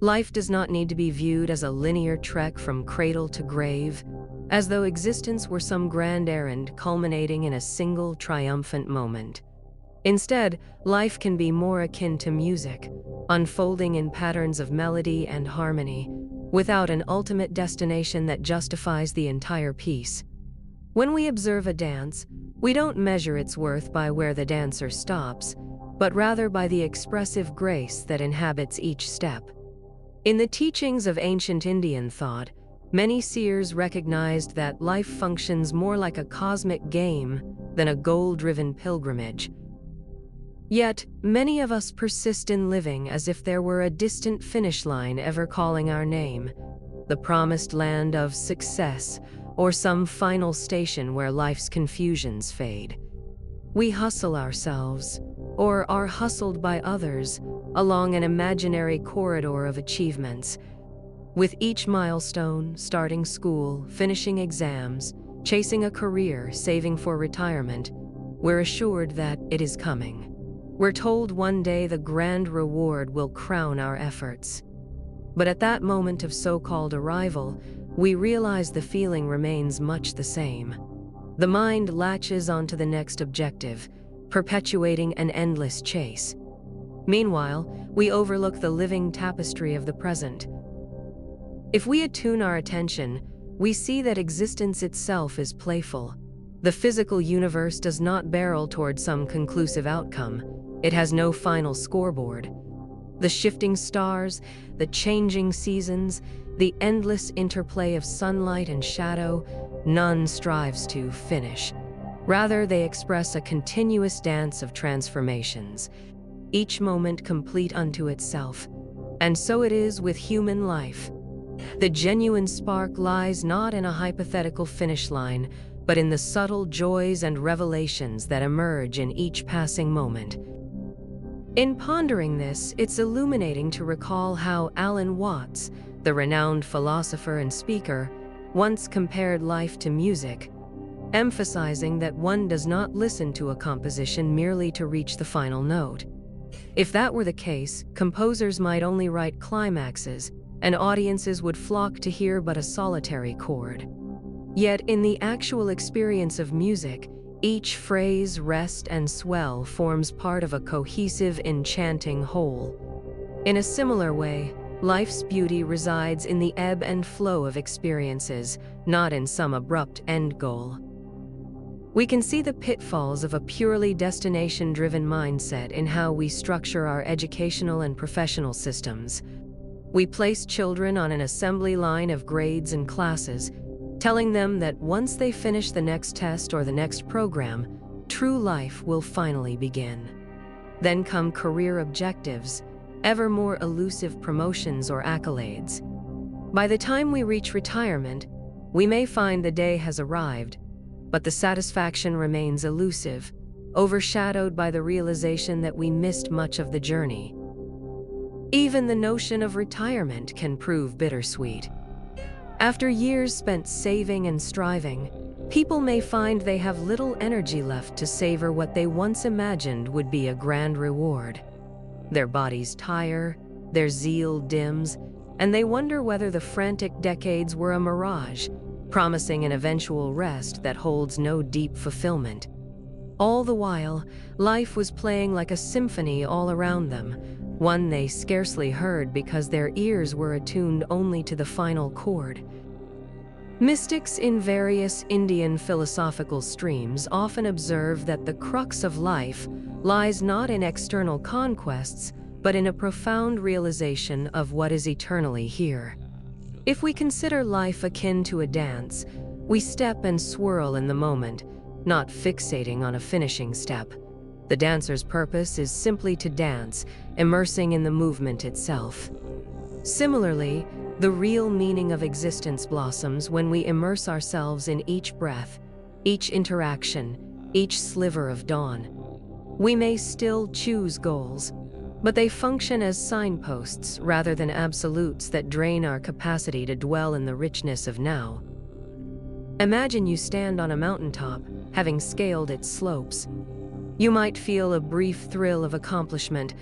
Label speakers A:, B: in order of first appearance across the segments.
A: Life does not need to be viewed as a linear trek from cradle to grave, as though existence were some grand errand culminating in a single triumphant moment. Instead, life can be more akin to music, unfolding in patterns of melody and harmony, without an ultimate destination that justifies the entire piece. When we observe a dance, we don't measure its worth by where the dancer stops, but rather by the expressive grace that inhabits each step. In the teachings of ancient Indian thought, many seers recognized that life functions more like a cosmic game than a goal-driven pilgrimage. Yet, many of us persist in living as if there were a distant finish line ever calling our name, the promised land of success, or some final station where life's confusions fade. We hustle ourselves, or are hustled by others, along an imaginary corridor of achievements. With each milestone, starting school, finishing exams, chasing a career, saving for retirement, we're assured that it is coming. We're told one day the grand reward will crown our efforts. But at that moment of so-called arrival, we realize the feeling remains much the same. The mind latches onto the next objective, perpetuating an endless chase. Meanwhile, we overlook the living tapestry of the present. If we attune our attention, we see that existence itself is playful. The physical universe does not barrel toward some conclusive outcome. It has no final scoreboard. The shifting stars, the changing seasons, the endless interplay of sunlight and shadow, none strives to finish. Rather, they express a continuous dance of transformations, each moment complete unto itself. And so it is with human life. The genuine spark lies not in a hypothetical finish line, but in the subtle joys and revelations that emerge in each passing moment. In pondering this, it's illuminating to recall how Alan Watts, the renowned philosopher and speaker, once compared life to music, emphasizing that one does not listen to a composition merely to reach the final note. If that were the case, composers might only write climaxes, and audiences would flock to hear but a solitary chord. Yet in the actual experience of music, each phrase, rest, and swell forms part of a cohesive, enchanting whole. In a similar way, life's beauty resides in the ebb and flow of experiences, not in some abrupt end goal. We can see the pitfalls of a purely destination-driven mindset in how we structure our educational and professional systems. We place children on an assembly line of grades and classes, telling them that once they finish the next test or the next program, true life will finally begin. Then come career objectives, ever more elusive promotions or accolades. By the time we reach retirement, we may find the day has arrived, but the satisfaction remains elusive, overshadowed by the realization that we missed much of the journey. Even the notion of retirement can prove bittersweet. After years spent saving and striving, people may find they have little energy left to savor what they once imagined would be a grand reward. Their bodies tire, their zeal dims, and they wonder whether the frantic decades were a mirage, promising an eventual rest that holds no deep fulfillment. All the while, life was playing like a symphony all around them, one they scarcely heard because their ears were attuned only to the final chord. Mystics in various Indian philosophical streams often observe that the crux of life lies not in external conquests, but in a profound realization of what is eternally here. If we consider life akin to a dance, we step and swirl in the moment, not fixating on a finishing step. The dancer's purpose is simply to dance, immersing in the movement itself. Similarly, the real meaning of existence blossoms when we immerse ourselves in each breath, each interaction, each sliver of dawn. We may still choose goals, but they function as signposts rather than absolutes that drain our capacity to dwell in the richness of now. Imagine you stand on a mountaintop, having scaled its slopes. You might feel a brief thrill of accomplishment,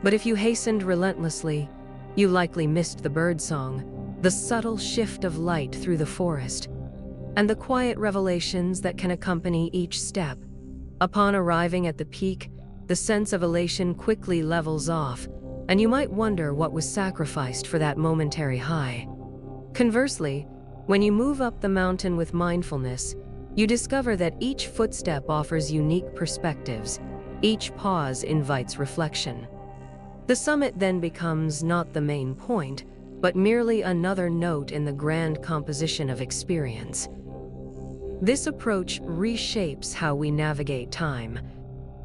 A: but if you hastened relentlessly, You likely missed the birdsong, the subtle shift of light through the forest, and the quiet revelations that can accompany each step. Upon arriving at the peak, the sense of elation quickly levels off, and you might wonder what was sacrificed for that momentary high. Conversely, when you move up the mountain with mindfulness, you discover that each footstep offers unique perspectives. Each pause invites reflection. The summit then becomes not the main point, but merely another note in the grand composition of experience. This approach reshapes how we navigate time.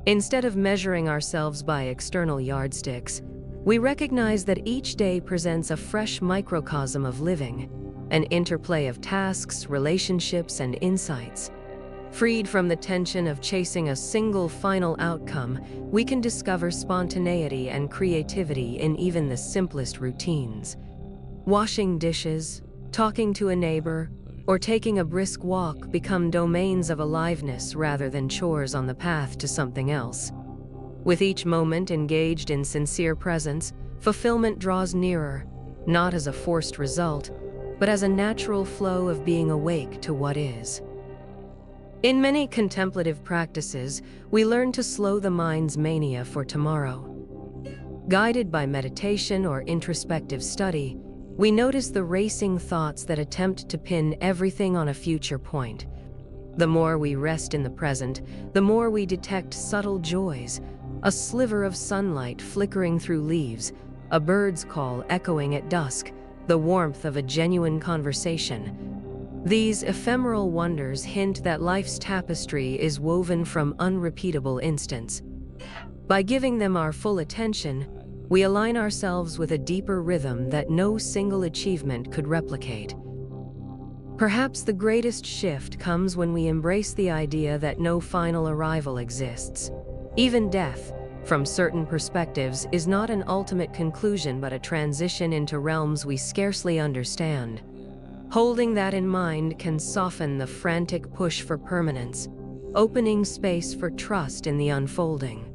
A: Instead of measuring ourselves by external yardsticks, we recognize that each day presents a fresh microcosm of living, an interplay of tasks, relationships, and insights. Freed from the tension of chasing a single final outcome, we can discover spontaneity and creativity in even the simplest routines. Washing dishes, talking to a neighbor, or taking a brisk walk become domains of aliveness rather than chores on the path to something else. With each moment engaged in sincere presence, fulfillment draws nearer, not as a forced result, but as a natural flow of being awake to what is. In many contemplative practices, we learn to slow the mind's mania for tomorrow. Guided by meditation or introspective study, we notice the racing thoughts that attempt to pin everything on a future point. The more we rest in the present, the more we detect subtle joys, a sliver of sunlight flickering through leaves, a bird's call echoing at dusk, the warmth of a genuine conversation. These ephemeral wonders hint that life's tapestry is woven from unrepeatable instants. By giving them our full attention, we align ourselves with a deeper rhythm that no single achievement could replicate. Perhaps the greatest shift comes when we embrace the idea that no final arrival exists. Even death, from certain perspectives, is not an ultimate conclusion but a transition into realms we scarcely understand. Holding that in mind can soften the frantic push for permanence, opening space for trust in the unfolding.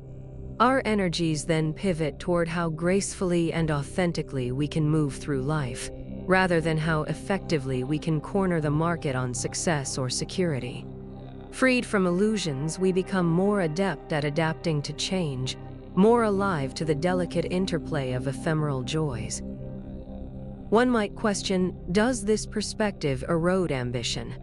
A: Our energies then pivot toward how gracefully and authentically we can move through life, rather than how effectively we can corner the market on success or security. Freed from illusions, we become more adept at adapting to change, more alive to the delicate interplay of ephemeral joys. One might question, does this perspective erode ambition?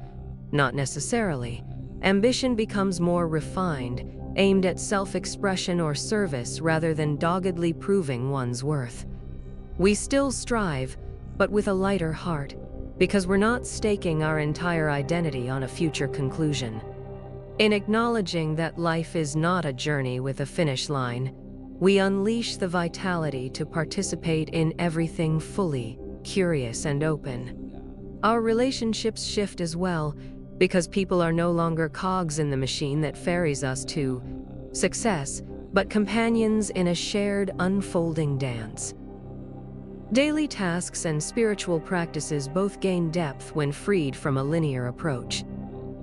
A: Not necessarily. Ambition becomes more refined, aimed at self-expression or service rather than doggedly proving one's worth. We still strive, but with a lighter heart, because we're not staking our entire identity on a future conclusion. In acknowledging that life is not a journey with a finish line, we unleash the vitality to participate in everything fully, curious and open. Our relationships shift as well, because people are no longer cogs in the machine that ferries us to success, but companions in a shared, unfolding dance. Daily tasks and spiritual practices both gain depth when freed from a linear approach.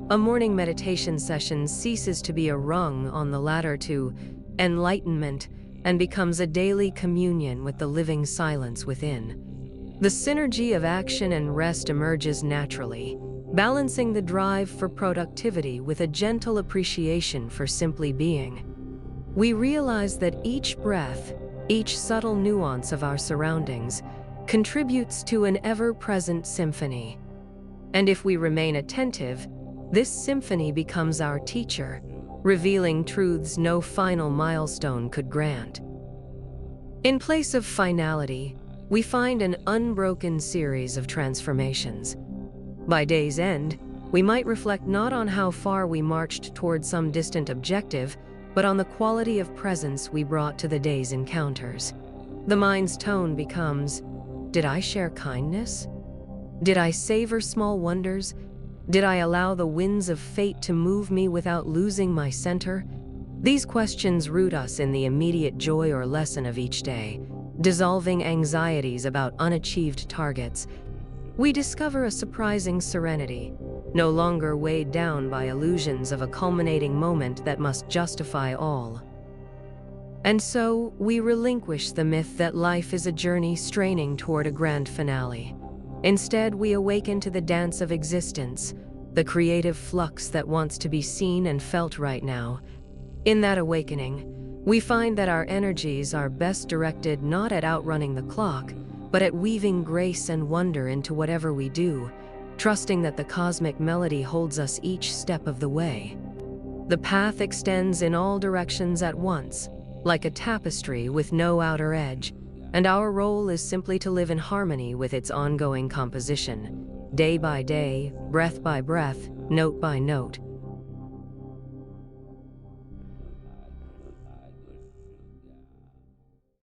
A: A morning meditation session ceases to be a rung on the ladder to enlightenment and becomes a daily communion with the living silence within. The synergy of action and rest emerges naturally, balancing the drive for productivity with a gentle appreciation for simply being. We realize that each breath, each subtle nuance of our surroundings, contributes to an ever-present symphony. And if we remain attentive, this symphony becomes our teacher, revealing truths no final milestone could grant. In place of finality, we find an unbroken series of transformations. By day's end, we might reflect not on how far we marched toward some distant objective, but on the quality of presence we brought to the day's encounters. The mind's tone becomes, did I share kindness? Did I savor small wonders? Did I allow the winds of fate to move me without losing my center? These questions root us in the immediate joy or lesson of each day, dissolving anxieties about unachieved targets. We discover a surprising serenity, no longer weighed down by illusions of a culminating moment that must justify all. And so, we relinquish the myth that life is a journey straining toward a grand finale. Instead, we awaken to the dance of existence, the creative flux that wants to be seen and felt right now. In that awakening, we find that our energies are best directed not at outrunning the clock, but at weaving grace and wonder into whatever we do, trusting that the cosmic melody holds us each step of the way. The path extends in all directions at once, like a tapestry with no outer edge, and our role is simply to live in harmony with its ongoing composition, day by day, breath by breath, note by note,